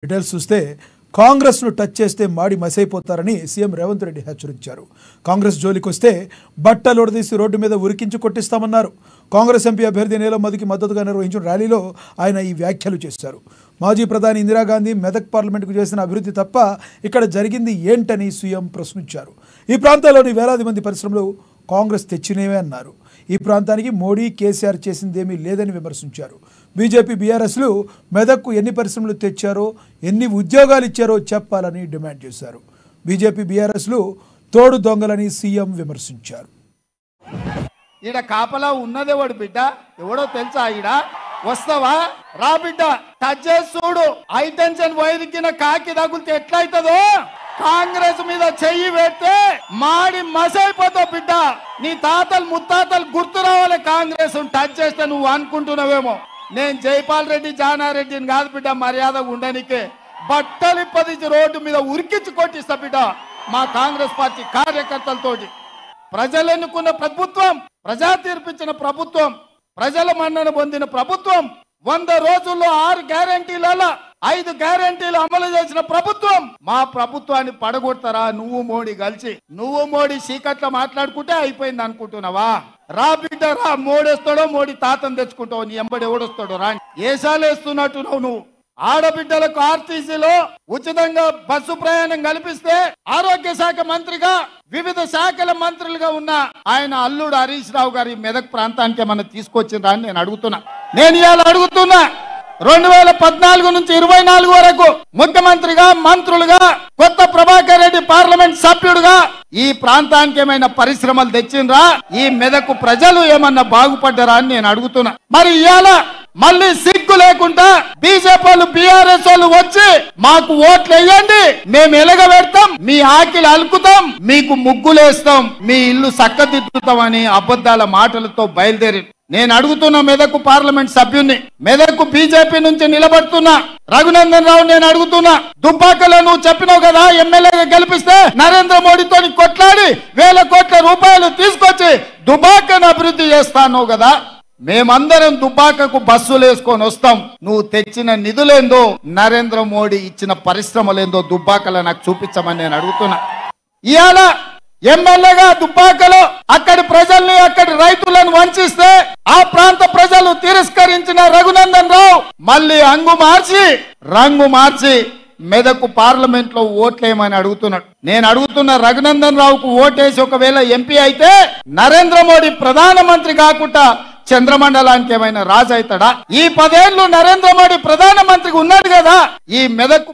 Details చూస్తే కాంగ్రెస్ ను touch చేస్తే మాడి మసైపోతారని సీఎం రేవంత్ రెడ్డి హెచ్చరించారు. కాంగ్రెస్ జోలికొస్తే బట్టలోడదీసి రోడ్డు మీద ఉరికించి కొట్టిస్తామన్నారు. కాంగ్రెస్ ఎంపీ అభ్యర్థి నీలం మధుకి మద్దతుగా నిర్వహించిన ర్యాలీలో ఆయన ఈ వ్యాఖ్యలు చేశారు. మాజీ ప్రధాని ఇందిరాగాంధీ మెదక్ పార్లమెంటుకు చేసిన అభివృద్ధి తప్ప ఇక్కడ జరిగింది ఏంటని సీఎం ప్రశ్నించారు. ఈ ప్రాంతాల్లోని వేలాది మంది పరిశ్రమలు కాంగ్రెస్ తెచ్చినవే అన్నారు. ఈ ప్రాంతానికి మోడీ కేసీఆర్ చేసిందేమీ లేదని విమర్శించారు. బీజేపీ బీఆర్ఎస్లు మెదక్కు ఎన్ని పరిశ్రమలు తెచ్చారో ఎన్ని ఉద్యోగాలు ఇచ్చారో చెప్పాలని డిమాండ్ చేశారు. బీజేపీ బీఆర్ఎస్లు తోడు దొంగలని సీఎం విమర్శించారు. ఈడ కాపలా ఉన్నదేవాడు బిడ్డ ఎవడో తెలుసా? ఈడ వస్తావా రా బిడ్డ, టచ్ చేసి చూడు. హైటెన్షన్ వైరికిన కాకి తగులితే ఎట్లయితుందో కాంగ్రెస్ మీద చెయ్యి పెడితే మాడి మసైపోతావు బిడ్డ. నీ తాతలు ముత్తాతలు గుర్తు రావాలి. కాంగ్రెస్ టచ్ చేస్తే నువ్వు అనుకుంటున్నావేమో నేను జైపాల్ రెడ్డి జానారెడ్డిని కాదు బిడ్డ, మర్యాదగా ఉండనికే బట్టలు ఇప్పదించి రోడ్డు మీద ఉరికించి కొట్టిస్తా బిడ్డ. మా కాంగ్రెస్ పార్టీ కార్యకర్తలతోటి ప్రజలు ఎన్నుకున్న ప్రభుత్వం, ప్రజా తీర్పిచ్చిన ప్రభుత్వం, ప్రజల మన్నన పొందిన ప్రభుత్వం, 100 రోజుల్లో 6 గ్యారంటీల 5 గ్యారంటీలు అమలు చేసిన ప్రభుత్వం. మా ప్రభుత్వాన్ని పడగొడతారా? నువ్వు మోడీ కలిసి, నువ్వు మోడీ చీకట్లో మాట్లాడుకుంటే అయిపోయింది అనుకుంటున్నావా? రా బిడ్డ రా, మోడేస్తాడో మోడీ తాతను తెచ్చుకుంటావు. నీ ఎంబడి ఎవడొస్తాడో రా. ఏసాలేస్తున్నట్టు నువ్వు ఆడబిడ్డలకు ఆర్టీసీలో ఉచితంగా బస్సు ప్రయాణం కల్పిస్తే ఆరోగ్య శాఖ మంత్రిగా వివిధ శాఖల మంత్రులుగా ఉన్న ఆయన అల్లుడు హరీష్ రావు గారి మెదక్ ప్రాంతానికి ఏమన్నా తీసుకొచ్చిందా అని నేను అడుగుతున్నా. నేను ఇవాళ అడుగుతున్నా, 2014 నుంచి 24 వరకు ముఖ్యమంత్రిగా, మంత్రులుగా, కొత్త ప్రభాకర్ రెడ్డి పార్లమెంట్ సభ్యుడుగా ఈ ప్రాంతానికి ఏమైనా పరిశ్రమలు తెచ్చిండ్రా? ఈ మెదక్ ప్రజలు ఏమన్నా బాగుపడ్డారా అని నేను అడుగుతున్నా. మరి ఇవాళ మళ్ళీ సిగ్గు లేకుండా బీజేపీ వాళ్ళు, బీఆర్ఎస్ వాళ్ళు వచ్చి మాకు ఓట్లు వేయండి, మేము ఎలగబెడతాం, మీ ఆకిలు అలుకుతాం, మీకు ముగ్గులేస్తాం, మీ ఇల్లు చక్కదిద్దుతామని అబద్ధాల మాటలతో బయలుదేరి నేను అడుగుతున్నా మెదక్ పార్లమెంట్ సభ్యుని, మెదక్ బీజేపీ నుంచి నిలబడుతున్నా రఘునందన్ రావు నేను అడుగుతున్నా, దుబ్బాకలో నువ్వు చెప్పినావు కదా ఎమ్మెల్యేగా గెలిపిస్తే నరేంద్ర మోడీతో కొట్లాడి 1000 కోట్ల రూపాయలు తీసుకొచ్చి దుబ్బాకను అభివృద్ధి చేస్తాను కదా. మేమందరం దుబ్బాకకు బస్సులు వేసుకొని వస్తాం. నువ్వు తెచ్చిన నిధులేందో, నరేంద్ర మోడీ ఇచ్చిన పరిశ్రమలేందో దుబ్బాకలో నాకు చూపించమని నేను అడుగుతున్నా. ఇవాళ ఎమ్మెల్యేగా దుబ్బాకలో అక్కడి ప్రజల్ని, అక్కడి రైతులను వంచిస్తే ఆ ప్రాంత ప్రజలు తిరస్కరించిన రఘునందన్ రావు మళ్ళీ రంగు మార్చి మెదక్ పార్లమెంట్ లో ఓట్లేమని అడుగుతున్నాడు. నేను అడుగుతున్న రఘునందన్ రావుకు ఓటేసి ఒకవేళ ఎంపీ అయితే నరేంద్ర మోడీ ప్రధానమంత్రి కాకుండా చంద్రమండలానికి ఏమైనా రాజు అవుతాడా? ఈ 10 ఏళ్ళు నరేంద్ర మోడీ ప్రధానమంత్రిగా ఉన్నాడు కదా. ఈ మెదక్